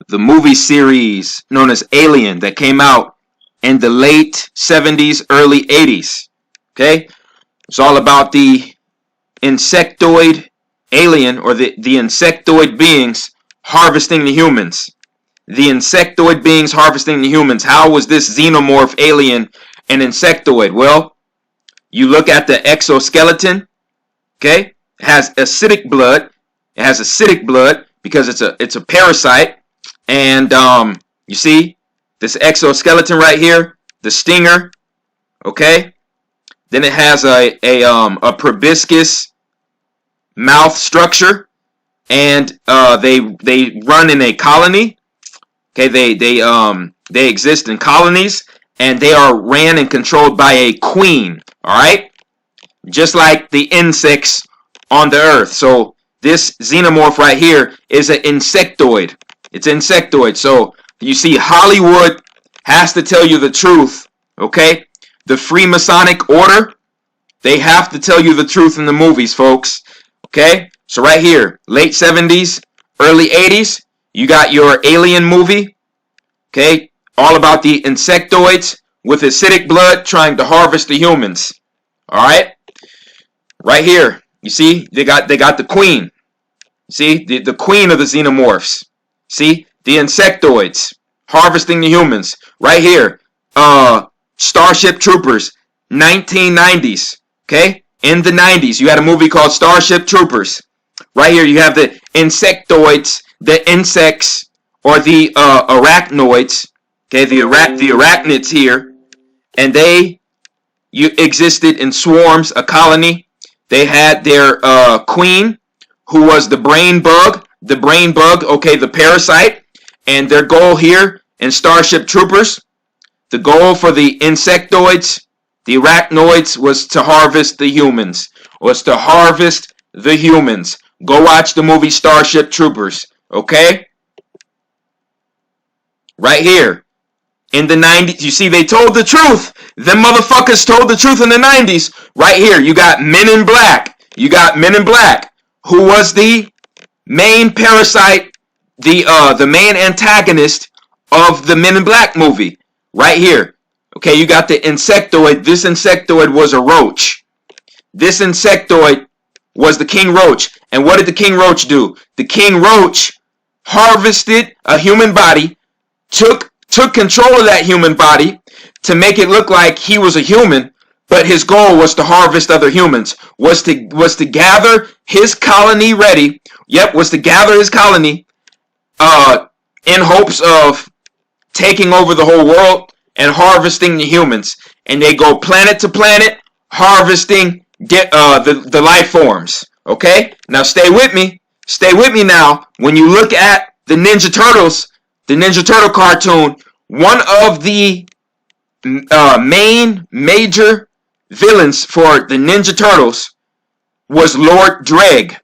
the movie series known as Alien that came out in the late 70s, early 80s. Okay? It's all about the insectoid alien, or the insectoid beings harvesting the humans. The insectoid beings harvesting the humans. How was this xenomorph alien an insectoid? Well, you look at the exoskeleton. Okay? It has acidic blood. It has acidic blood because it's a parasite. And you see this exoskeleton right here, the stinger. Okay? Then it has a proboscis mouth structure, and they run in a colony. Okay, they exist in colonies, and they are ran and controlled by a queen. All right, just like the insects on the earth. So this xenomorph right here is an insectoid. It's insectoid. So you see, Hollywood has to tell you the truth. Okay, the Freemasonic order, they have to tell you the truth in the movies, folks. Okay, so right here, late 70s, early 80s, you got your Alien movie. Okay, all about the insectoids with acidic blood trying to harvest the humans. All right, right here, you see, they got the queen. See, the queen of the xenomorphs. See, the insectoids harvesting the humans. Right here, Starship Troopers, 1990s. Okay, in the 90s, you had a movie called Starship Troopers. Right here, you have the insectoids, the insects, or the arachnoids. Okay, the arachnids here, and you existed in swarms, a colony. They had their queen, who was the brain bug. Okay, the parasite. And their goal here in Starship Troopers, the goal for the insectoids, the arachnoids, was to harvest the humans. Go watch the movie Starship Troopers. Okay? Right here. In the 90s, you see, they told the truth. Them motherfuckers told the truth in the 90s. Right here, you got Men in Black. Who was the main parasite, the main antagonist of the Men in Black movie. Right here. Okay, you got the insectoid. This insectoid was a roach. This insectoid was the king roach. And what did the king roach do? The king roach harvested a human body, took control of that human body to make it look like he was a human, but his goal was to harvest other humans, was to gather his colony ready. Yep, was to gather his colony in hopes of taking over the whole world and harvesting the humans. And they go planet to planet harvesting the life forms. Okay? Now stay with me. Stay with me now. When you look at the Ninja Turtles, the Ninja Turtle cartoon, one of the main major villains for the Ninja Turtles was Lord Dreg.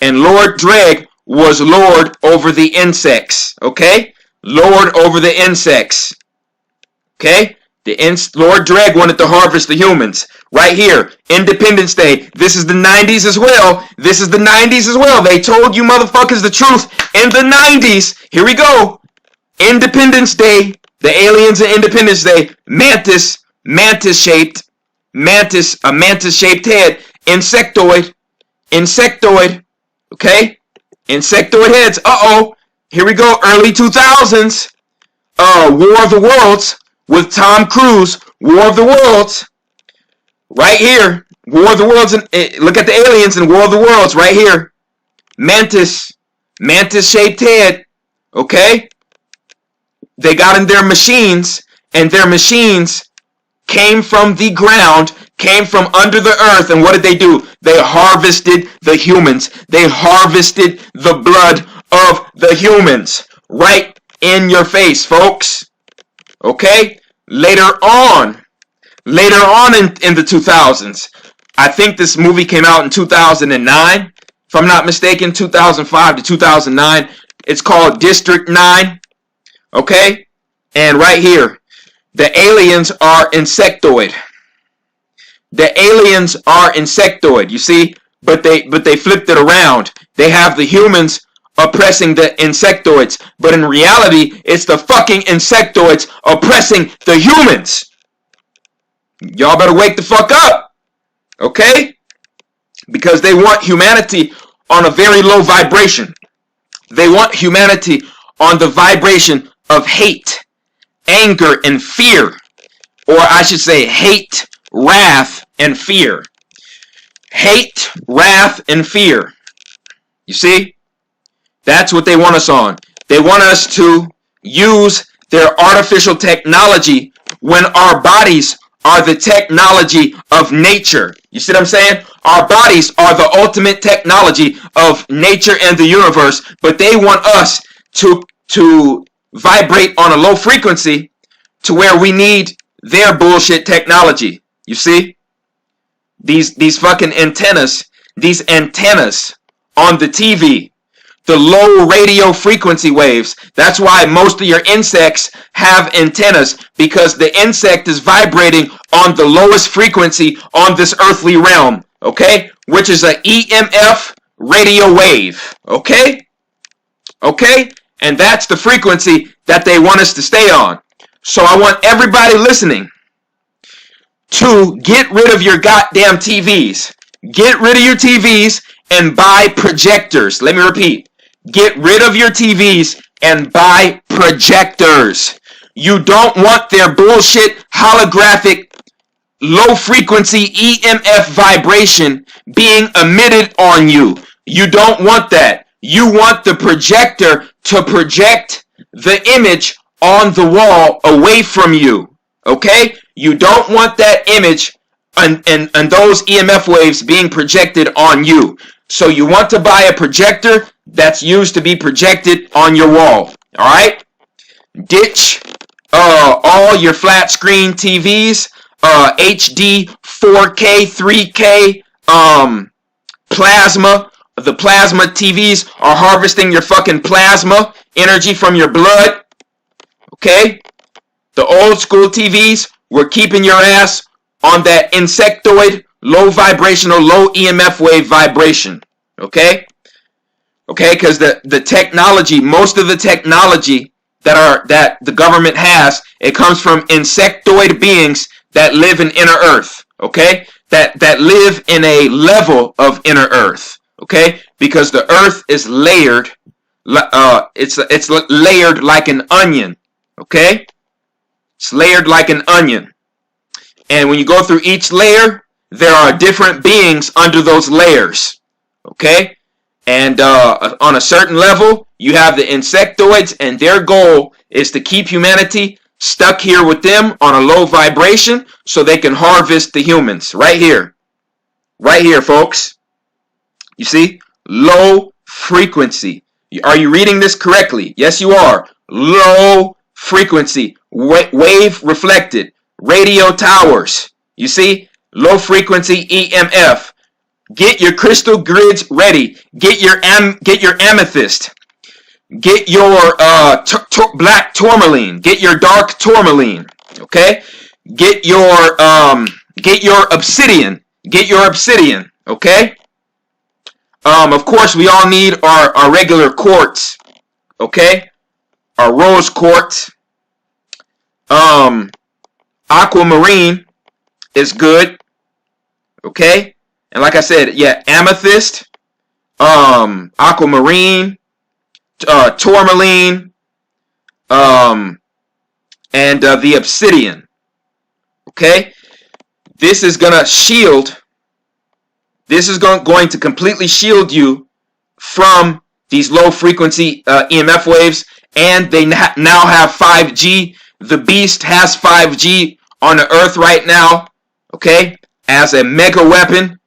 And Lord Dreg was lord over the insects. Okay? Lord over the insects. Okay? Lord Dreg wanted to harvest the humans. Right here, Independence Day. This is the 90s as well. They told you motherfuckers the truth in the 90s. Here we go. Independence Day. The aliens in Independence Day. Mantis-shaped head. Insectoid. Okay? Insectoid heads. Uh-oh. Here we go. Early 2000s. War of the Worlds with Tom Cruise. War of the Worlds. Right here. War of the Worlds. Look at the aliens in War of the Worlds. Right here. Mantis-shaped head. Okay? They got in their machines, and their machines came from the ground, came from under the earth, and what did they do? They harvested the humans. They harvested the blood of the humans. Right in your face, folks. Okay? Later on in the 2000s, I think this movie came out in 2009. If I'm not mistaken, 2005 to 2009. It's called District 9. Okay? And right here, the aliens are insectoid. You see? But they flipped it around. They have the humans oppressing the insectoids. But in reality, it's the fucking insectoids oppressing the humans. Y'all better wake the fuck up. Okay? Because they want humanity on a very low vibration. They want humanity on the vibration of hate, anger, and fear. Or I should say hate, wrath, and fear. Hate, wrath, and fear. You see? That's what they want us on. They want us to use their artificial technology when our bodies are the technology of nature. You see what I'm saying? Our bodies are the ultimate technology of nature and the universe, but they want us to vibrate on a low frequency to where we need their bullshit technology. You see? These fucking antennas, these antennas on the TV, the low radio frequency waves. That's why most of your insects have antennas, because the insect is vibrating on the lowest frequency on this earthly realm, okay? Which is an EMF radio wave, okay? Okay? And that's the frequency that they want us to stay on. So I want everybody listening to get rid of your goddamn TVs. Get rid of your TVs and buy projectors. Let me repeat. Get rid of your TVs and buy projectors. You don't want their bullshit holographic low frequency EMF vibration being emitted on you. You don't want that. You want the projector to project the image on the wall away from you. Okay? You don't want that image and those EMF waves being projected on you. So you want to buy a projector that's used to be projected on your wall. Alright? Ditch all your flat screen TVs, HD, 4K, 3K, plasma. The plasma TVs are harvesting your fucking plasma energy from your blood. Okay? The old school TVs were keeping your ass on that insectoid, low vibrational, low EMF wave vibration. Okay? Okay, because the technology, most of the technology that the government has, it comes from insectoid beings that live in inner earth. Okay? That live in a level of inner earth. Okay? Because the earth is layered, it's layered like an onion. Okay? It's layered like an onion. And when you go through each layer, there are different beings under those layers. Okay? And on a certain level, you have the insectoids, and their goal is to keep humanity stuck here with them on a low vibration so they can harvest the humans. Right here. Right here, folks. You see? Low frequency. Are you reading this correctly? Yes, you are. Low frequency. Wave reflected. Radio towers. You see? Low frequency EMF. Get your crystal grids ready. Get your amethyst. Get your black tourmaline. Get your dark tourmaline. Okay? Get your obsidian. Get your obsidian. Okay? Of course, we all need our regular quartz. Okay? Our rose quartz. Aquamarine is good. Okay? And like I said, yeah, amethyst, aquamarine, tourmaline, and the obsidian. Okay? This is going to shield. This is going to completely shield you from these low frequency EMF waves. And they now have 5G. The beast has 5G on the earth right now. Okay? As a mega weapon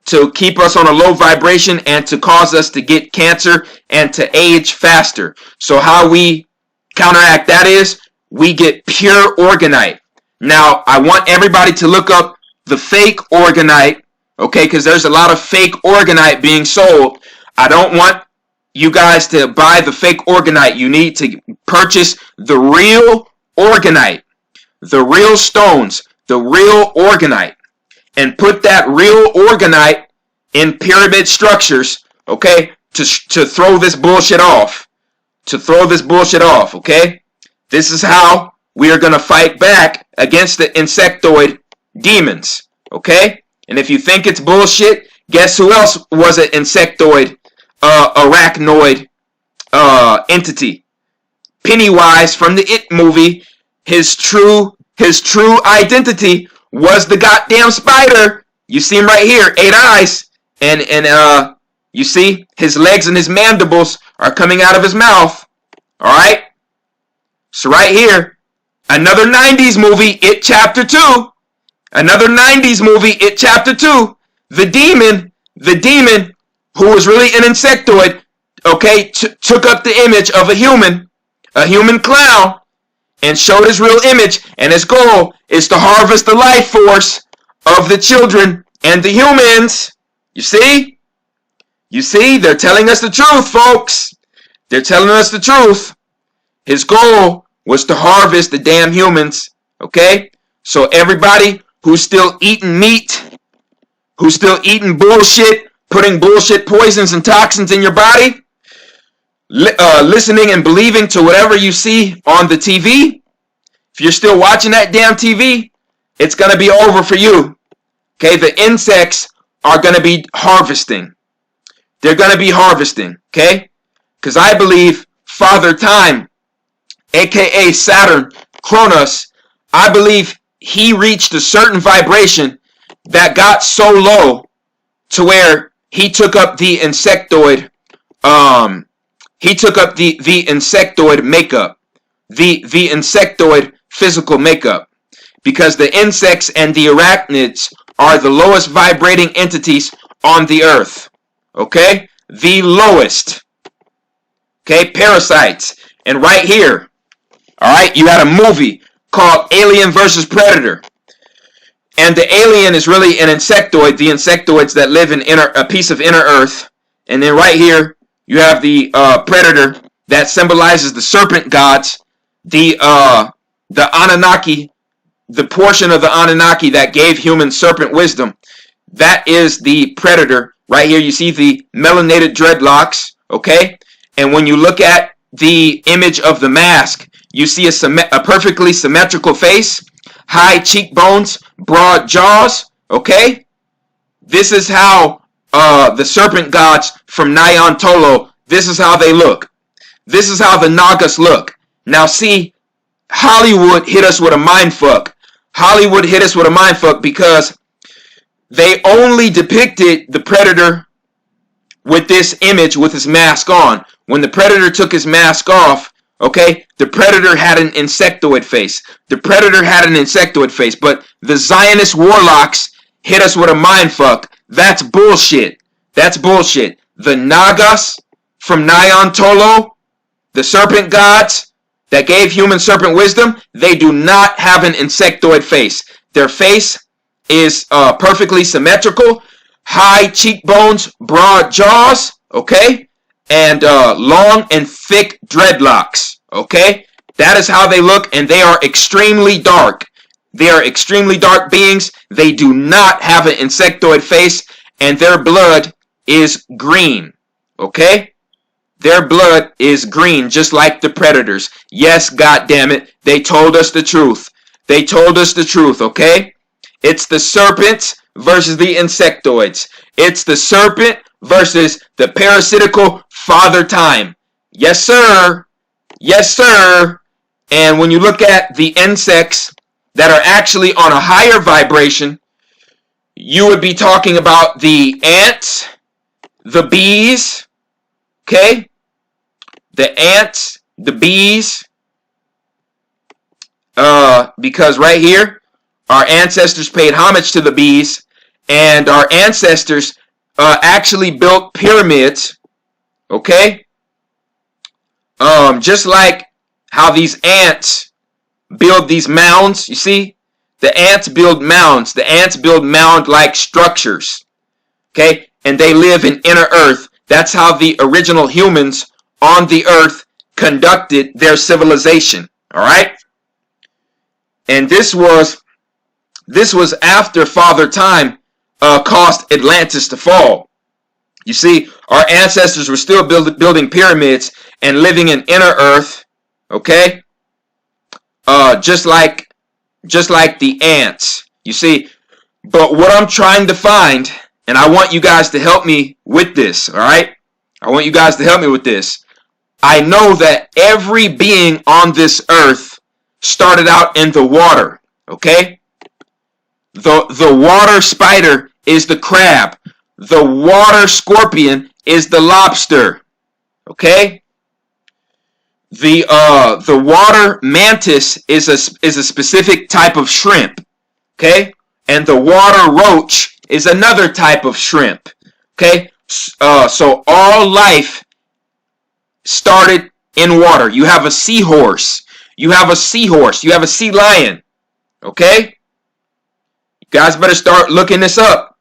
to keep us on a low vibration and to cause us to get cancer and to age faster. So how we counteract that is we get pure organite. Now, I want everybody to look up the fake organite, okay, because there's a lot of fake organite being sold. I don't want you guys to buy the fake organite. You need to purchase the real organite, the real stones, the real organite. And put that real organite in pyramid structures, okay? to throw this bullshit off. To throw this bullshit off, okay? This is how we are going to fight back against the insectoid demons, okay? And if you think it's bullshit, guess who else was an insectoid, arachnoid entity? Pennywise from the It movie. His true identity was the goddamn spider. You see him right here, 8 eyes, and you see his legs and his mandibles are coming out of his mouth. All right. So right here, another 90s movie, It Chapter 2. Another 90s movie, It Chapter 2. The demon who was really an insectoid, okay, took up the image of a human clown, and showed his real image, and his goal is to harvest the life force of the children and the humans. You see? You see? They're telling us the truth, folks. They're telling us the truth. His goal was to harvest the damn humans, okay? So everybody who's still eating meat, who's still eating bullshit, putting bullshit poisons and toxins in your body, listening and believing to whatever you see on the TV, if you're still watching that damn TV, it's going to be over for you. Okay, the insects are going to be harvesting. They're going to be harvesting, okay? Because I believe Father Time, aka Saturn, Kronos, I believe he reached a certain vibration that got so low to where he took up the insectoid, he took up the insectoid makeup, the insectoid physical makeup, because the insects and the arachnids are the lowest vibrating entities on the earth. Okay? The lowest. Okay? Parasites. And right here, all right, you had a movie called Alien versus Predator. And the alien is really an insectoid, the insectoids that live in a piece of inner earth. And then right here, you have the predator that symbolizes the serpent gods, the Anunnaki, the portion of the Anunnaki that gave humans serpent wisdom. That is the predator. Right here, you see the melanated dreadlocks, okay? And when you look at the image of the mask, you see a perfectly symmetrical face, high cheekbones, broad jaws, okay? This is how the serpent gods from Nyan Tolo, this is how they look. This is how the Nagas look. Now see, Hollywood hit us with a mindfuck. Hollywood hit us with a mindfuck because they only depicted the predator with this image with his mask on. When the predator took his mask off, okay, the predator had an insectoid face. The predator had an insectoid face, but the Zionist warlocks hit us with a mindfuck. That's bullshit. That's bullshit. The Nagas from Nyan Tolo, the serpent gods that gave human serpent wisdom, they do not have an insectoid face. Their face is perfectly symmetrical, high cheekbones, broad jaws, okay, and long and thick dreadlocks, okay? That is how they look, and they are extremely dark. They are extremely dark beings. They do not have an insectoid face, and their blood is green, okay? Their blood is green, just like the predators. Yes, goddammit, they told us the truth. They told us the truth, okay? It's the serpents versus the insectoids. It's the serpent versus the parasitical Father Time. Yes, sir. Yes, sir. And when you look at the insects that are actually on a higher vibration, you would be talking about the ants, the bees, okay? The ants, the bees, because right here, our ancestors paid homage to the bees, and our ancestors actually built pyramids, okay? Just like how these ants build these mounds, you see? The ants build mounds. The ants build mound-like structures, okay? And they live in inner earth. That's how the original humans on the earth conducted their civilization, all right? And this was after Father Time caused Atlantis to fall, You see, our ancestors were still building pyramids and living in inner earth, okay? Just like the ants. You see, but what I'm trying to find, and I want you guys to help me with this, all right? I want you guys to help me with this. I know that every being on this earth started out in the water, okay? The water spider is the crab. The water scorpion is the lobster, okay? The water mantis is a specific type of shrimp, okay? And the water roach is another type of shrimp, okay? So all life started in water. You have a seahorse. You have a seahorse. You have a sea lion, okay? You guys better start looking this up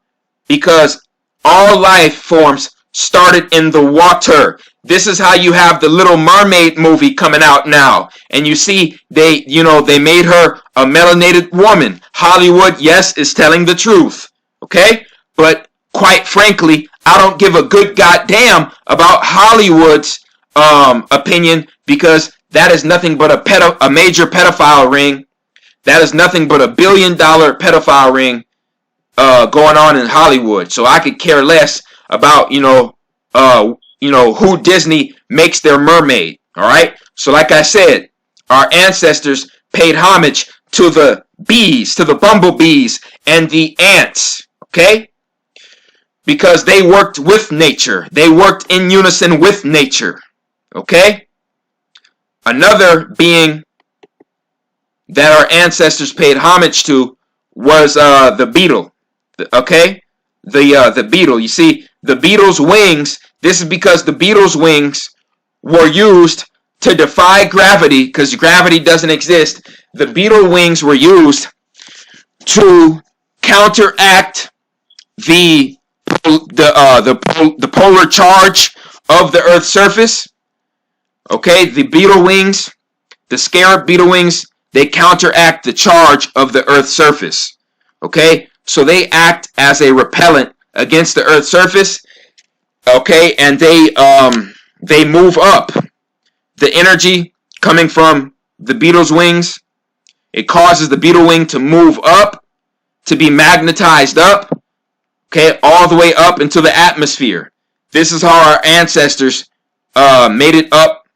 because all life forms started in the water. This is how you have the Little Mermaid movie coming out now. And you see, they made her a melanated woman. Hollywood, yes, is telling the truth. Okay? But quite frankly, I don't give a good goddamn about Hollywood's opinion because that is nothing but a major pedophile ring. That is nothing but $1 billion pedophile ring going on in Hollywood. So I could care less about, who Disney makes their mermaid. All right. So like I said, our ancestors paid homage to the bees, to the bumblebees and the ants. Okay. Because they worked with nature. They worked in unison with nature. Okay. Another being that our ancestors paid homage to was the beetle. Okay. The beetle. You see, the beetle's wings, this is because the beetle's wings were used to defy gravity because gravity doesn't exist. The beetle wings were used to counteract the polar charge of the Earth's surface. Okay, the beetle wings, the scarab beetle wings, they counteract the charge of the Earth's surface. Okay, so they act as a repellent against the Earth's surface. Okay, and they move up. The energy coming from the beetle's wings, it causes the beetle wing to move up, to be magnetized up, okay, all the way up into the atmosphere. This is how our ancestors made it up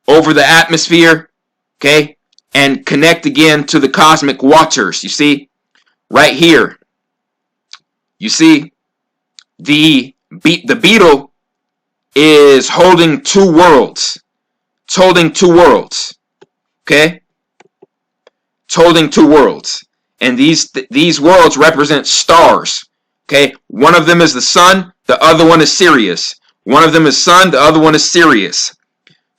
over the atmosphere, okay, and connect again to the cosmic waters. You see, right here, you see, the beetle is holding two worlds. It's holding two worlds. Okay? It's holding two worlds. And these worlds represent stars. Okay? One of them is the sun, the other one is Sirius. One of them is sun, the other one is Sirius.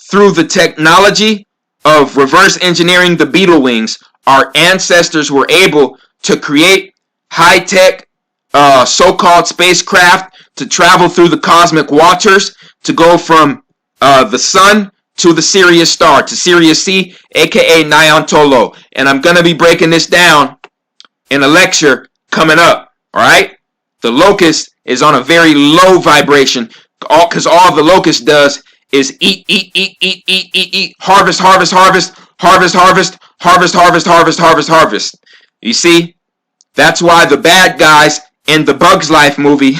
Through the technology of reverse engineering the beetle wings, our ancestors were able to create high-tech so-called spacecraft to travel through the cosmic waters, to go from the sun to the Sirius star, to Sirius C, aka Nyan Tolo. And I'm going to be breaking this down in a lecture coming up, all right? The locust is on a very low vibration, because all the locust does is eat, harvest, harvest, harvest, harvest, harvest, harvest, harvest, harvest, harvest, harvest. You see? That's why the bad guys in the Bugs Life movie,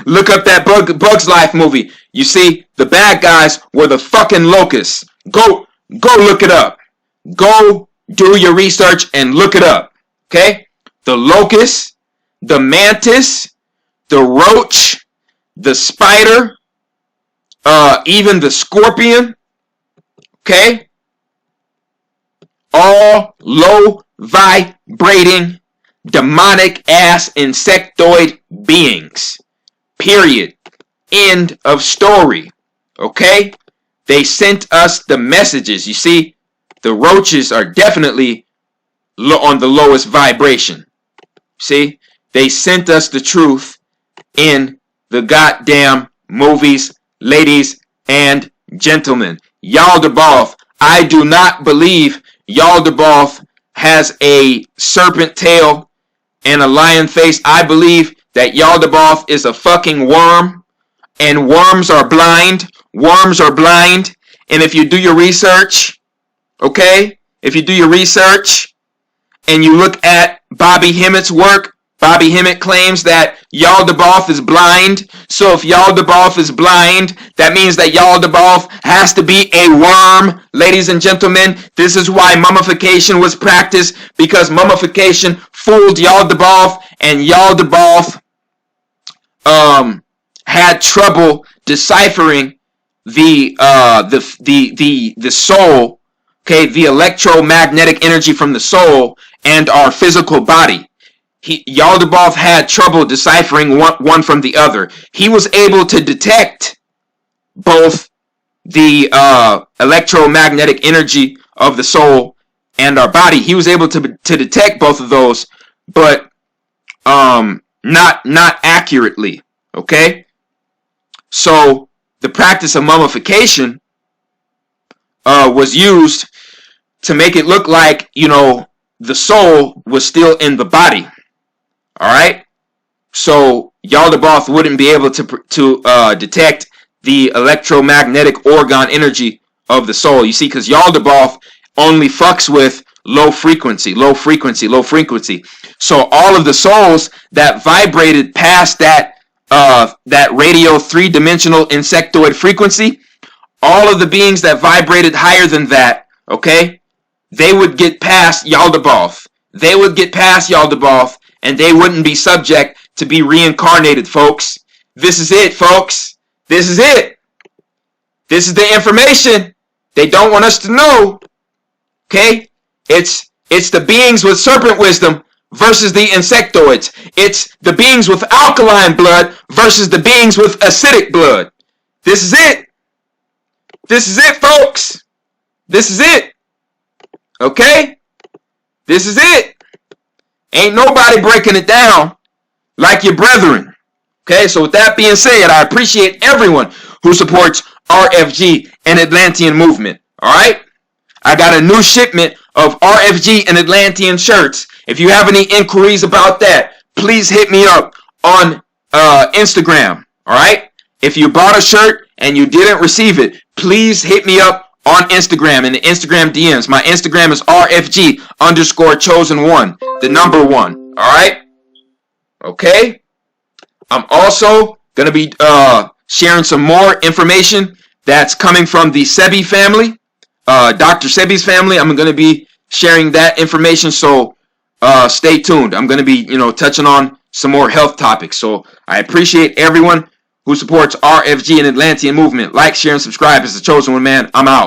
look up that Bugs Life movie. You see, the bad guys were the fucking locusts. Go look it up. Go do your research and look it up. Okay? The locust, the mantis, the roach, the spider, even the scorpion. Okay? All low vibrating demonic ass insectoid beings. Period. End of story. Okay? They sent us the messages. You see, the roaches are definitely on the lowest vibration. See? They sent us the truth in the goddamn movies, ladies and gentlemen. Yaldabaoth, I do not believe Yaldabaoth has a serpent tail and a lion face. I believe that Yaldabaoth is a fucking worm. and worms are blind. Worms are blind. And if you do your research, okay, if you do your research and you look at Bobby Hemmett's work, Bobby Hemmett claims that Yaldabaoth is blind. So if Yaldabaoth is blind, that means that Yaldabaoth has to be a worm. Ladies and gentlemen, this is why mummification was practiced, because mummification fooled Yaldabaoth, and Yaldabaoth had trouble deciphering the soul, okay, the electromagnetic energy from the soul and our physical body. Yaldabaoth had trouble deciphering one from the other. He was able to detect both the electromagnetic energy of the soul and our body. He was able to detect both of those, but not accurately. Okay, so the practice of mummification was used to make it look like, you know, the soul was still in the body. All right, so Yaldabaoth wouldn't be able to detect the electromagnetic orgone energy of the soul. You see, because Yaldabaoth only fucks with low frequency. So all of the souls that vibrated past that radio 3-dimensional insectoid frequency, all of the beings that vibrated higher than that, okay, they would get past Yaldabaoth. And they wouldn't be subject to be reincarnated, folks. This is it, folks. This is it. This is the information they don't want us to know. Okay? It's the beings with serpent wisdom versus the insectoids. It's the beings with alkaline blood versus the beings with acidic blood. This is it. This is it, folks. This is it. Okay? This is it. Ain't nobody breaking it down like your brethren. Okay, so with that being said, I appreciate everyone who supports RFG and Atlantean movement. All right? I got a new shipment of RFG and Atlantean shirts. If you have any inquiries about that, please hit me up on Instagram. All right? If you bought a shirt and you didn't receive it, please hit me up on Instagram in the Instagram DMs. My Instagram is RFG_chosen1, the number 1. All right? Okay? I'm also going to be sharing some more information that's coming from the Sebi family, Dr. Sebi's family. I'm going to be sharing that information, so stay tuned. I'm going to be, touching on some more health topics. So I appreciate everyone who supports RFG and Atlantean movement. Like, share, and subscribe. It's the Chosen One, man. I'm out.